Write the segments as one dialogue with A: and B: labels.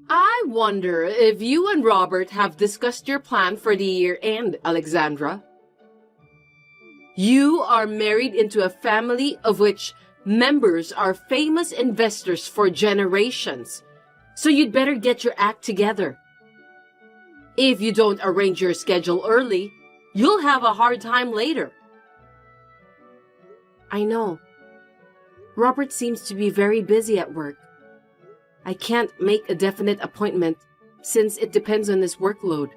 A: I wonder if you and Robert have discussed your plan for the year end, Alexandra. You are married into a family of which members are famous investors for generations, so you'd better get your act together. If you don't arrange your schedule early, you'll have a hard time later. I know. Robert seems to be very busy at work. I can't make a definite appointment since it depends on his workload.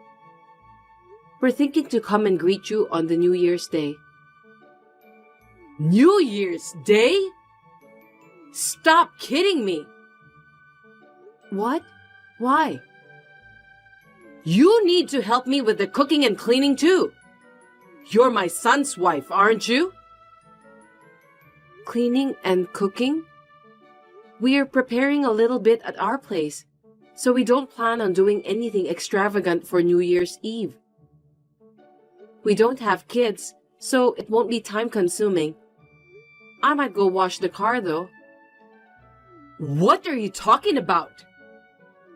A: We're thinking to come and greet you on the New Year's Day. New Year's Day? Stop kidding me! What? Why? You need to help me with the cooking and cleaning too. You're my son's wife, aren't you? Cleaning and cooking? We are preparing a little bit at our place, so we don't plan on doing anything extravagant for New Year's Eve. We don't have kids, so it won't be time-consuming. I might go wash the car, though. What are you talking about?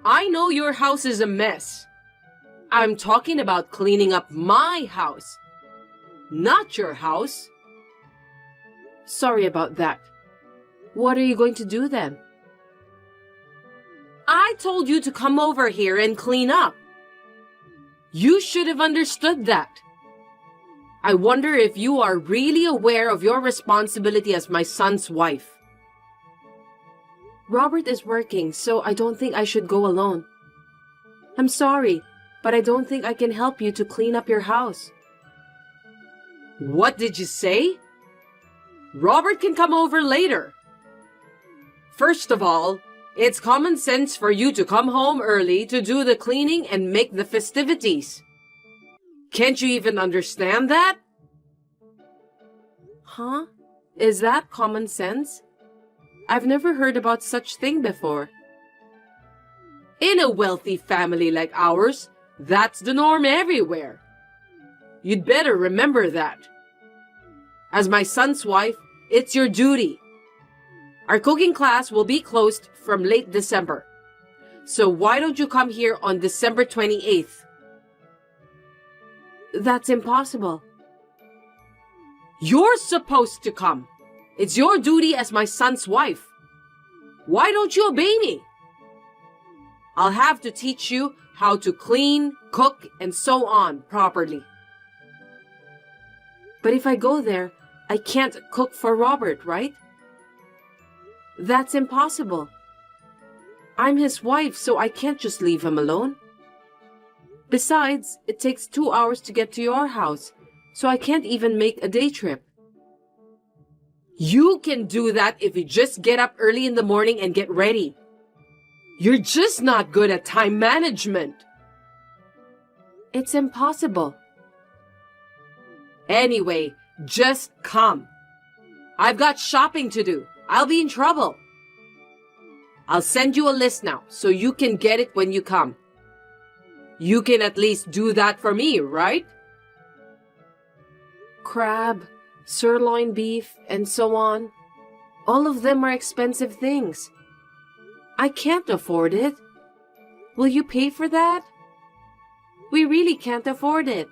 A: I know your house is a mess. I'm talking about cleaning up my house, not your house. Sorry about that. What are you going to do then? I told you to come over here and clean up. You should have understood that. I wonder if you are really aware of your responsibility as my son's wife. Robert is working, so I don't think I should go alone. I'm sorry, but I don't think I can help you to clean up your house. What did you say? Robert can come over later. First of all, it's common sense for you to come home early to do the cleaning and make the festivities. Can't you even understand that? Huh? Is that common sense? I've never heard about such thing before. In a wealthy family like ours, that's the norm everywhere. You'd better remember that. As my son's wife, it's your duty. Our cooking class will be closed from late December. So why don't you come here on December 28th? That's impossible. You're supposed to come. It's your duty as my son's wife. Why don't you obey me? I'll have to teach you how to clean, cook, and so on properly. But if I go there, I can't cook for Robert, right? That's impossible. I'm his wife, so I can't just leave him alone. Besides, it takes 2 hours to get to your house, so I can't even make a day trip. You can do that if you just get up early in the morning and get ready. You're just not good at time management. It's impossible. Anyway, just come. I've got shopping to do. I'll be in trouble. I'll send you a list now so you can get it when you come. You can at least do that for me, right? Crab, sirloin beef, and so on. All of them are expensive things. I can't afford it. Will you pay for that? We really can't afford it.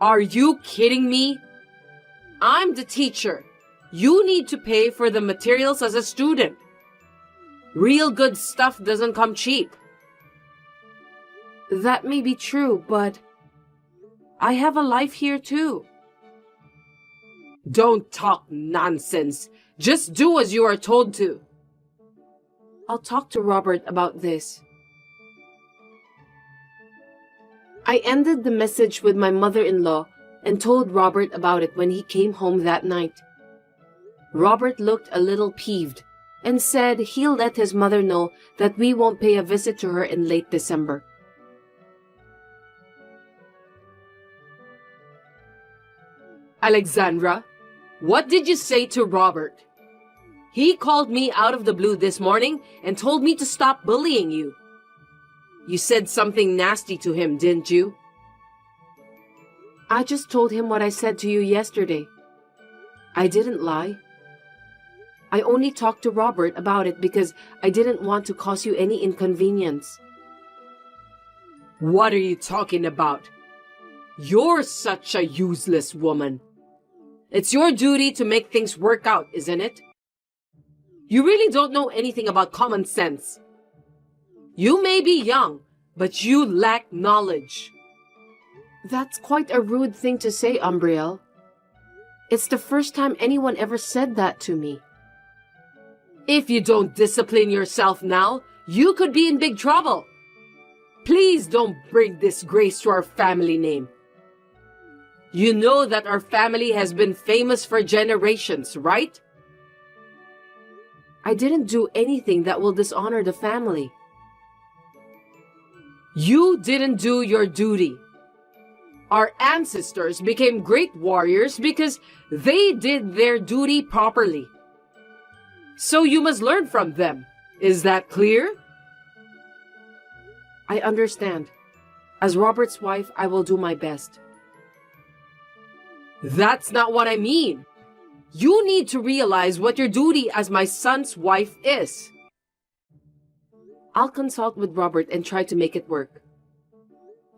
A: Are you kidding me? I'm the teacher. You need to pay for the materials as a student. Real good stuff doesn't come cheap. That may be true, but I have a life here too. Don't talk nonsense. Just do as you are told to. I'll talk to Robert about this. I ended the message with my mother-in-law and told Robert about it when he came home that night. Robert looked a little peeved and said he'll let his mother know that we won't pay a visit to her in late December. Alexandra, what did you say to Robert? He called me out of the blue this morning and told me to stop bullying you. You said something nasty to him, didn't you? I just told him what I said to you yesterday. I didn't lie. I only talked to Robert about it because I didn't want to cause you any inconvenience.
B: What are you talking about? You're such a useless woman. It's your duty to make things work out, isn't it? You really don't know anything about common sense. You may be young, but you lack knowledge.
A: That's quite a rude thing to say, Umbriel. It's the first time anyone ever said that to me.
B: If you don't discipline yourself now, you could be in big trouble. Please don't bring disgrace to our family name. You know that our family has been famous for generations, right?
A: I didn't do anything that will dishonor the family.
B: You didn't do your duty. Our ancestors became great warriors because they did their duty properly. So you must learn from them. Is that clear?
A: I understand. As Robert's wife, I will do my best.
B: That's not what I mean. You need to realize what your duty as my son's wife is.
A: I'll consult with Robert and try to make it work.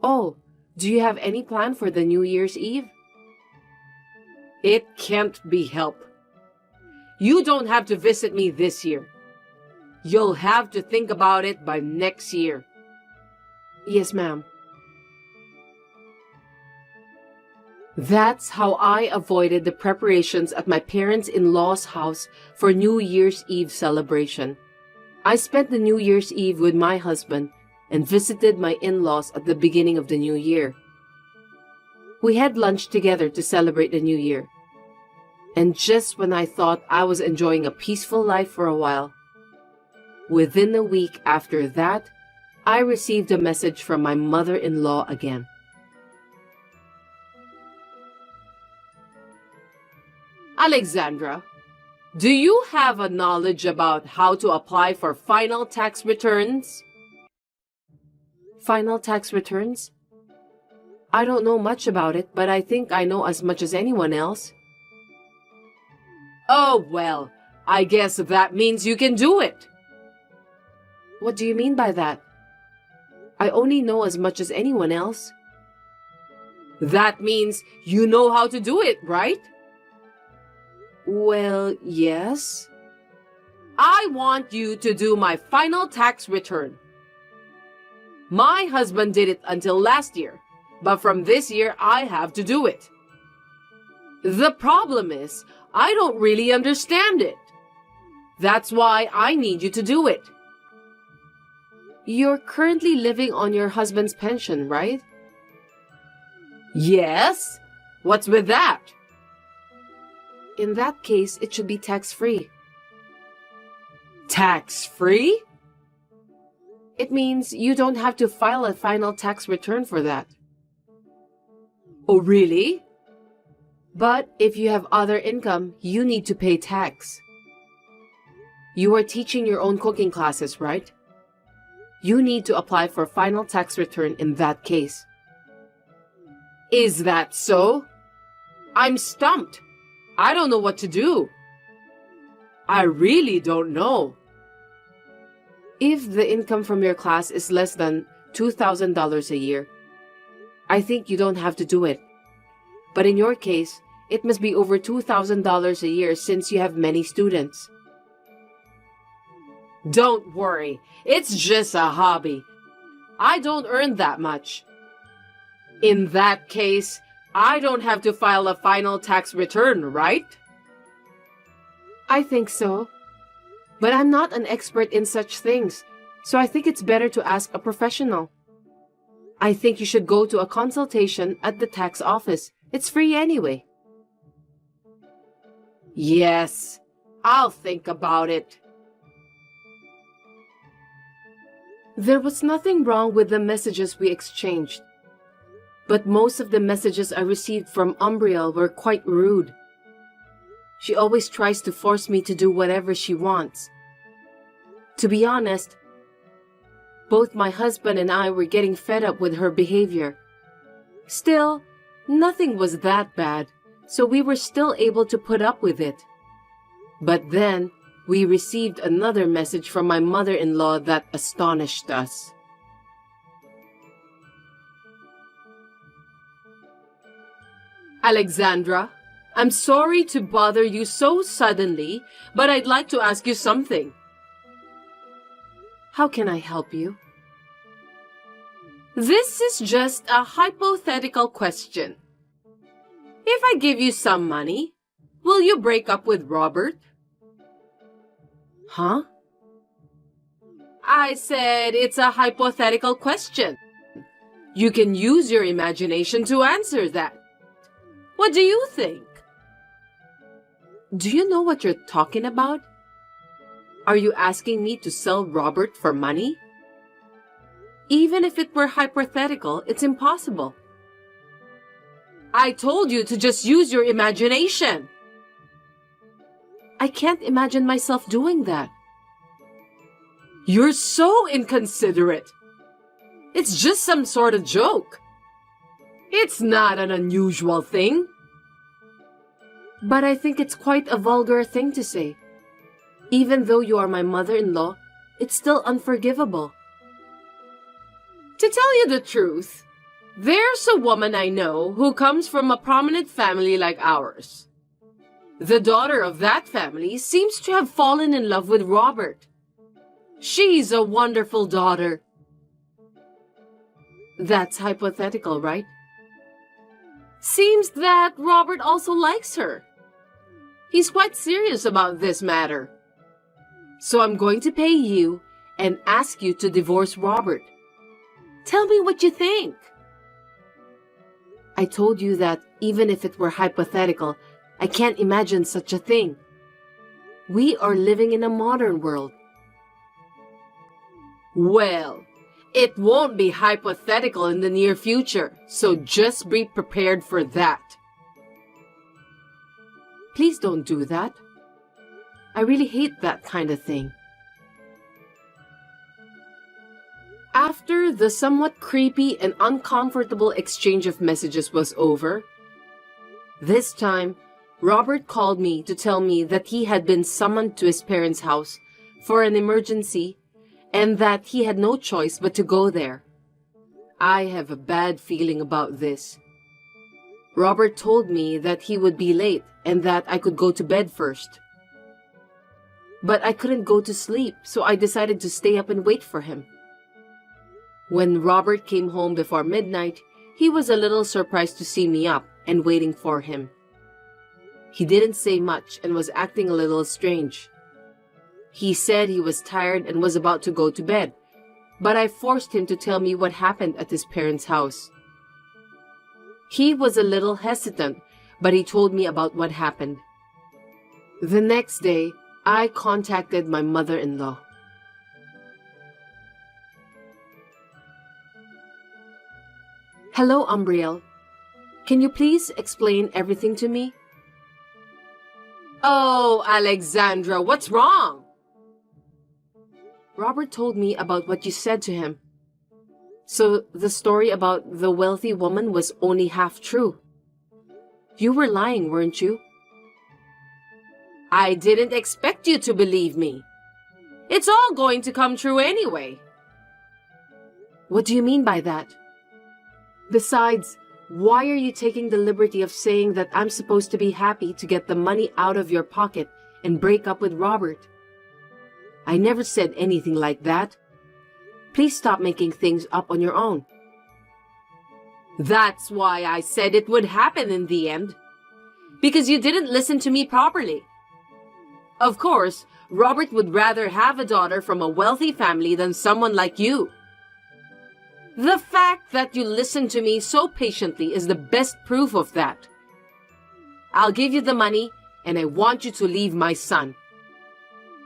A: Oh, do you have any plan for the New Year's Eve?
B: It can't be helped. You don't have to visit me this year. You'll have to think about it by next year.
A: Yes, ma'am.
B: That's how I avoided the preparations at my parents-in-law's house for New Year's Eve celebration.
A: I spent the New Year's Eve with my husband and visited my in-laws at the beginning of the new year. We had lunch together to celebrate the new year. And just when I thought I was enjoying a peaceful life for a while, within a week after that, I received a message from my mother-in-law again.
B: Alexandra, do you have a knowledge about how to apply for final tax returns?
A: Final tax returns? I don't know much about it, but I think I know as much as anyone else.
B: Oh, well, I guess that means you can do it.
A: What do you mean by that? I only know as much as anyone else.
B: That means you know how to do it, right?
A: Well, yes.
B: I want you to do my final tax return. My husband did it until last year, but from this year I have to do it. The problem is, I don't really understand it. That's why I need you to do it.
A: You're currently living on your husband's pension, right?
B: Yes. What's with that?
A: In that case, it should be tax-free.
B: Tax-free?
A: It means you don't have to file a final tax return for that.
B: Oh, really?
A: But if you have other income, you need to pay tax. You are teaching your own cooking classes, right? You need to apply for final tax return in that case.
B: Is that so? I'm stumped. I don't know what to do. I really don't know.
A: If the income from your class is less than $2,000 a year, I think you don't have to do it. But in your case, it must be over $2,000 a year since you have many students.
B: Don't worry, it's just a hobby. I don't earn that much. In that case, I don't have to file a final tax return, right?
A: I think so. But I'm not an expert in such things, so I think it's better to ask a professional. I think you should go to a consultation at the tax office. It's free anyway.
B: Yes, I'll think about it.
A: There was nothing wrong with the messages we exchanged. But most of the messages I received from Umbriel were quite rude. She always tries to force me to do whatever she wants. To be honest, both my husband and I were getting fed up with her behavior. Still, nothing was that bad, so we were still able to put up with it. But then, we received another message from my mother-in-law that astonished us.
B: Alexandra, I'm sorry to bother you so suddenly, but I'd like to ask you something.
A: How can I help you?
B: This is just a hypothetical question. If I give you some money, will you break up with Robert?
A: Huh?
B: I said it's a hypothetical question. You can use your imagination to answer that. What do you think?
A: Do you know what you're talking about? Are you asking me to sell Robert for money? Even if it were hypothetical, it's impossible.
B: I told you to just use your imagination.
A: I can't imagine myself doing that.
B: You're so inconsiderate. It's just some sort of joke. It's not an unusual thing.
A: But I think it's quite a vulgar thing to say. Even though you are my mother-in-law, it's still unforgivable.
B: To tell you the truth, there's a woman I know who comes from a prominent family like ours. The daughter of that family seems to have fallen in love with Robert. She's a wonderful daughter.
A: That's hypothetical, right?
B: Seems that Robert also likes her. He's quite serious about this matter.
A: So I'm going to pay you and ask you to divorce Robert. Tell me what you think. I told you that even if it were hypothetical, I can't imagine such a thing. We are living in a modern world.
B: Well, it won't be hypothetical in the near future, so just be prepared for that.
A: Please don't do that. I really hate that kind of thing.
B: After the somewhat creepy and uncomfortable exchange of messages was over, this time, Robert called me to tell me that he had been summoned to his parents' house for an emergency and that he had no choice but to go there. I have a bad feeling about this. Robert told me that he would be late and that I could go to bed first. But I couldn't go to sleep, so I decided to stay up and wait for him. When Robert came home before midnight, he was a little surprised to see me up and waiting for him. He didn't say much and was acting a little strange. He said he was tired and was about to go to bed, but I forced him to tell me what happened at his parents' house. He was a little hesitant, but he told me about what happened. The next day, I contacted my mother-in-law.
A: Hello, Umbriel. Can you please explain everything to me?
B: Oh, Alexandra, what's wrong?
A: Robert told me about what you said to him. So the story about the wealthy woman was only half true. You were lying, weren't you?
B: I didn't expect you to believe me. It's all going to come true anyway.
A: What do you mean by that? Besides, why are you taking the liberty of saying that I'm supposed to be happy to get the money out of your pocket and break up with Robert? I never said anything like that. Please stop making things up on your own.
B: That's why I said it would happen in the end. Because you didn't listen to me properly. Of course, Robert would rather have a daughter from a wealthy family than someone like you. The fact that you listened to me so patiently is the best proof of that. I'll give you the money, and I want you to leave my son.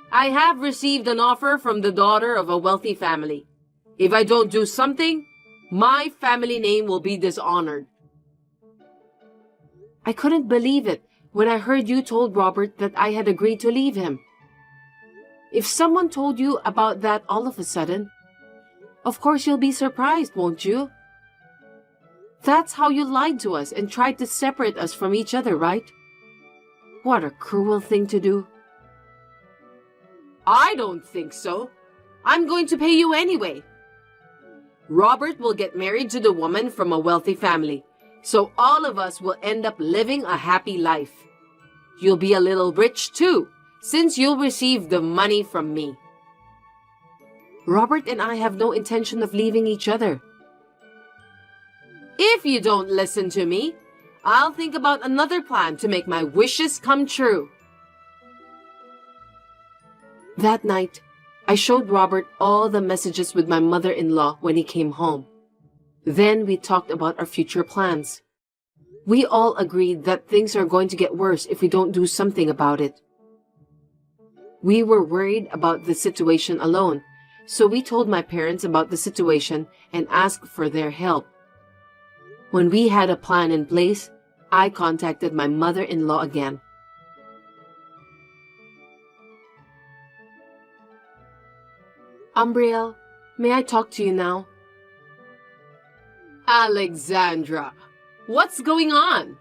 B: I have received an offer from the daughter of a wealthy family. If I don't do something, my family name will be dishonored.
A: I couldn't believe it when I heard you told Robert that I had agreed to leave him. If someone told you about that all of a sudden, of course you'll be surprised, won't you? That's how you lied to us and tried to separate us from each other, right? What a cruel thing to do.
B: I don't think so. I'm going to pay you anyway. Robert will get married to the woman from a wealthy family, so all of us will end up living a happy life. You'll be a little rich too, since you'll receive the money from me.
A: Robert and I have no intention of leaving each other.
B: If you don't listen to me, I'll think about another plan to make my wishes come true.
A: That night, I showed Robert all the messages with my mother-in-law when he came home. Then we talked about our future plans. We all agreed that things are going to get worse if we don't do something about it. We were worried about the situation alone, so we told my parents about the situation and asked for their help. When we had a plan in place, I contacted my mother-in-law again. Umbriel, may I talk to you now?
B: Alexandra, what's going on?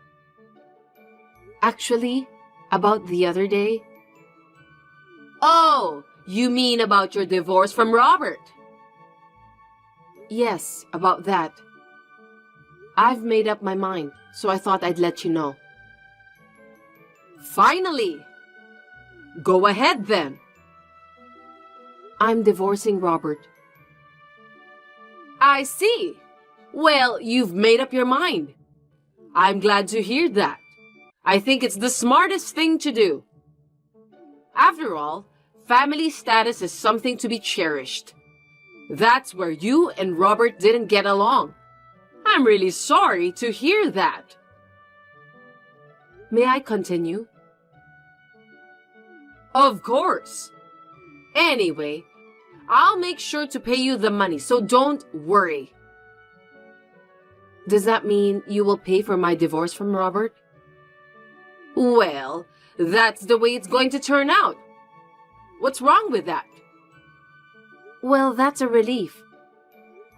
A: Actually, about the other day.
B: Oh, you mean about your divorce from Robert?
A: Yes, about that. I've made up my mind, so I thought I'd let you know.
B: Finally! Go ahead then.
A: I'm divorcing Robert.
B: I see. Well, you've made up your mind. I'm glad to hear that. I think it's the smartest thing to do. After all, family status is something to be cherished. That's where you and Robert didn't get along. I'm really sorry to hear that.
A: May I continue?
B: Of course. Anyway, I'll make sure to pay you the money, so don't worry.
A: Does that mean you will pay for my divorce from Robert?
B: Well, that's the way it's going to turn out. What's wrong with that?
A: Well, that's a relief.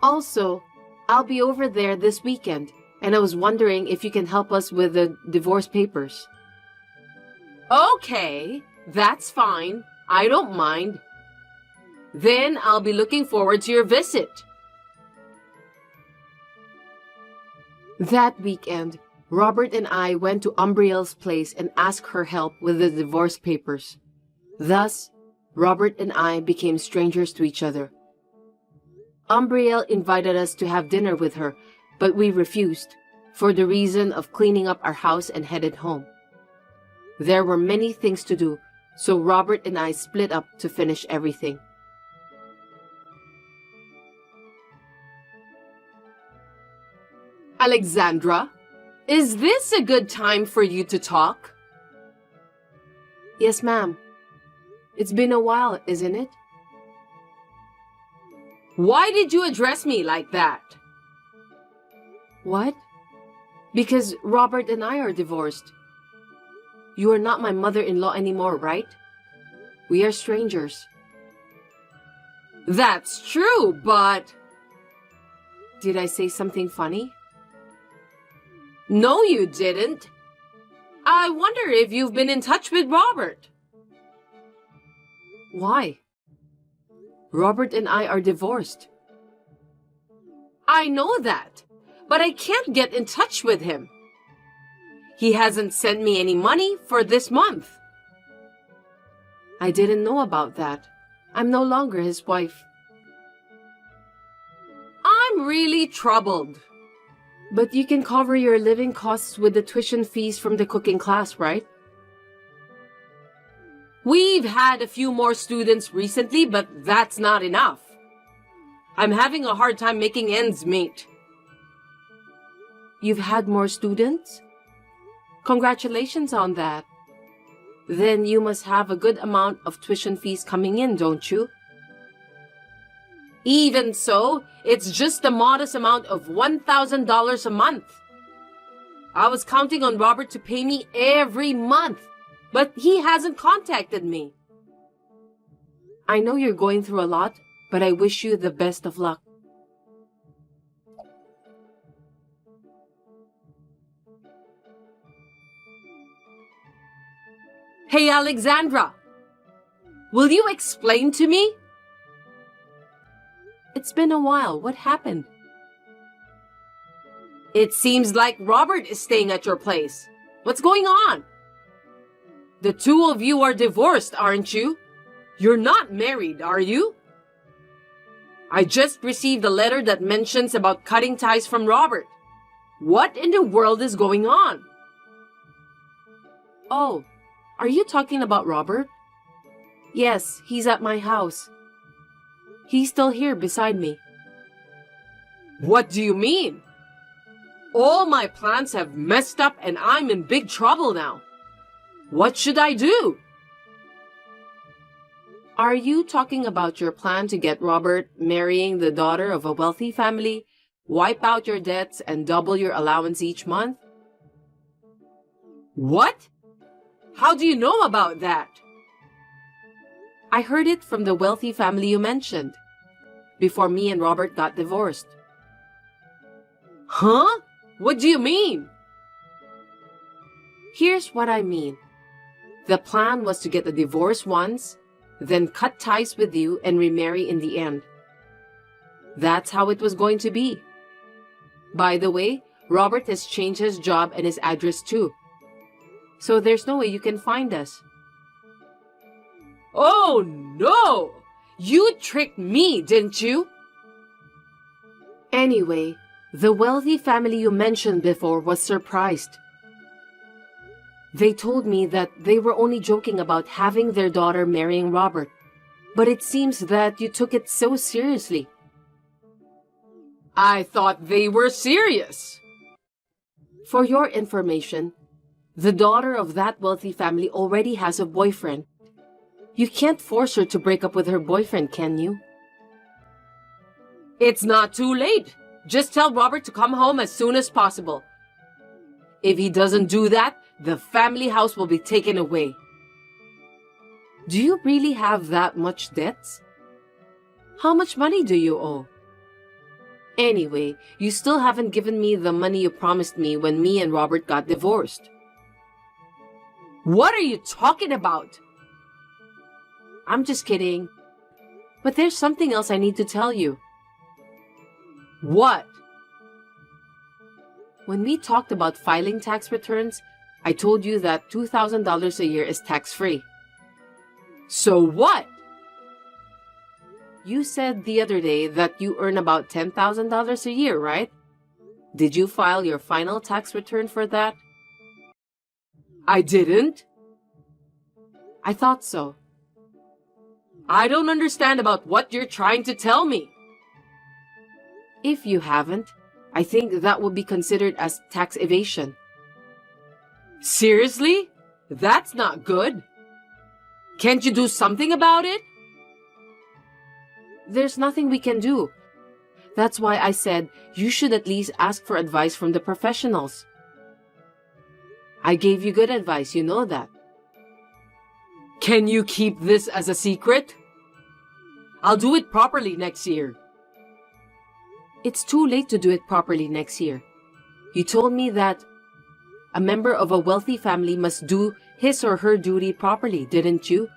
A: Also, I'll be over there this weekend, and I was wondering if you can help us with the divorce papers.
B: Okay, that's fine. I don't mind. Then I'll be looking forward to your visit.
A: That weekend, Robert and I went to Umbriel's place and asked her help with the divorce papers. Thus, Robert and I became strangers to each other. Umbriel invited us to have dinner with her, but we refused, for the reason of cleaning up our house and headed home. There were many things to do, so Robert and I split up to finish everything.
B: Alexandra, is this a good time for you to talk?
A: Yes, ma'am. It's been a while, isn't it?
B: Why did you address me like that?
A: What? Because Robert and I are divorced. You are not my mother-in-law anymore, right? We are strangers.
B: That's true, but...
A: Did I say something funny?
B: No, you didn't. I wonder if you've been in touch with Robert.
A: Why? Robert and I are divorced.
B: I know that, but I can't get in touch with him. He hasn't sent me any money for this month.
A: I didn't know about that. I'm no longer his wife.
B: I'm really troubled.
A: But you can cover your living costs with the tuition fees from the cooking class, right?
B: We've had a few more students recently, but that's not enough. I'm having a hard time making ends meet.
A: You've had more students? Congratulations on that. Then you must have a good amount of tuition fees coming in, don't you?
B: Even so, it's just a modest amount of $1,000 a month. I was counting on Robert to pay me every month, but he hasn't contacted me.
A: I know you're going through a lot, but I wish you the best of luck.
B: Hey, Alexandra! Will you explain to me?
A: It's been a while. What happened?
B: It seems like Robert is staying at your place. What's going on? The two of you are divorced, aren't you? You're not married, are you? I just received a letter that mentions about cutting ties from Robert. What in the world is going on?
A: Oh, are you talking about Robert? Yes, he's at my house. He's still here beside me.
B: What do you mean? All my plans have messed up and I'm in big trouble now. What should I do?
A: Are you talking about your plan to get Robert marrying the daughter of a wealthy family, wipe out your debts, and double your allowance each month?
B: What? How do you know about that?
A: I heard it from the wealthy family you mentioned, before me and Robert got divorced.
B: Huh? What do you mean?
A: Here's what I mean. The plan was to get a divorce once, then cut ties with you and remarry in the end. That's how it was going to be. By the way, Robert has changed his job and his address too. So there's no way you can find us.
B: Oh no! You tricked me, didn't you?
A: Anyway, the wealthy family you mentioned before was surprised. They told me that they were only joking about having their daughter marrying Robert, but it seems that you took it so seriously.
B: I thought they were serious.
A: For your information, the daughter of that wealthy family already has a boyfriend. You can't force her to break up with her boyfriend, can you?
B: It's not too late. Just tell Robert to come home as soon as possible. If he doesn't do that, the family house will be taken away.
A: Do you really have that much debts? How much money do you owe? Anyway, you still haven't given me the money you promised me when me and Robert got divorced.
B: What are you talking about?
A: I'm just kidding. But there's something else I need to tell you.
B: What?
A: When we talked about filing tax returns, I told you that $2,000 a year is tax-free.
B: So what?
A: You said the other day that you earn about $10,000 a year, right? Did you file your final tax return for that?
B: I didn't.
A: I thought so.
B: I don't understand about what you're trying to tell me.
A: If you haven't, I think that would be considered as tax evasion.
B: Seriously? That's not good. Can't you do something about it?
A: There's nothing we can do. That's why I said you should at least ask for advice from the professionals. I gave you good advice, you know that.
B: Can you keep this as a secret? I'll do it properly next year.
A: It's too late to do it properly next year. You told me that a member of a wealthy family must do his or her duty properly, didn't you?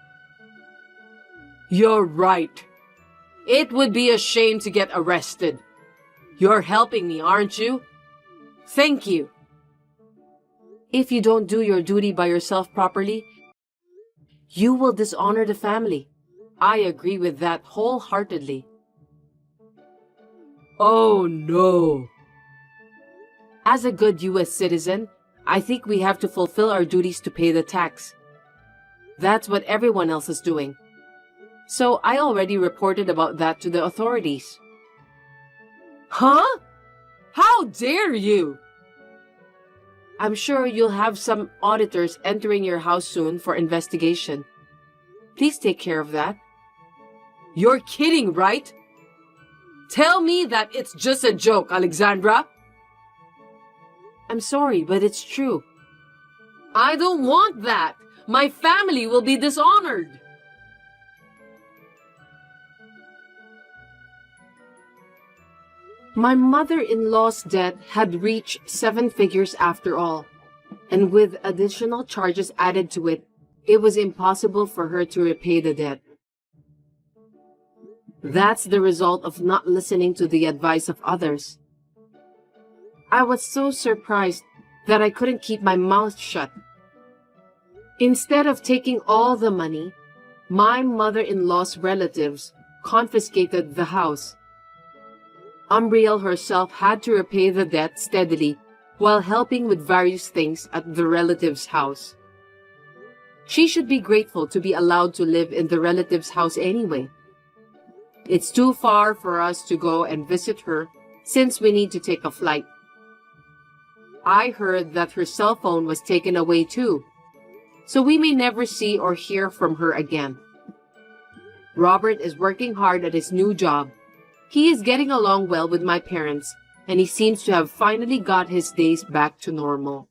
B: You're right. It would be a shame to get arrested. You're helping me, aren't you? Thank you.
A: If you don't do your duty by yourself properly, you will dishonor the family. I agree with that wholeheartedly.
B: Oh no.
A: As a good U.S. citizen, I think we have to fulfill our duties to pay the tax. That's what everyone else is doing. So I already reported about that to the authorities.
B: Huh? How dare you?
A: I'm sure you'll have some auditors entering your house soon for investigation. Please take care of that.
B: You're kidding, right? Tell me that it's just a joke, Alexandra.
A: I'm sorry, but it's true.
B: I don't want that. My family will be dishonored.
A: My mother-in-law's debt had reached 7 figures after all, and with additional charges added to it, it was impossible for her to repay the debt. That's the result of not listening to the advice of others. I was so surprised that I couldn't keep my mouth shut. Instead of taking all the money, my mother-in-law's relatives confiscated the house. Umbriel herself had to repay the debt steadily while helping with various things at the relative's house. She should be grateful to be allowed to live in the relative's house anyway. It's too far for us to go and visit her since we need to take a flight. I heard that her cell phone was taken away too, so we may never see or hear from her again. Robert is working hard at his new job. He is getting along well with my parents, and he seems to have finally got his days back to normal.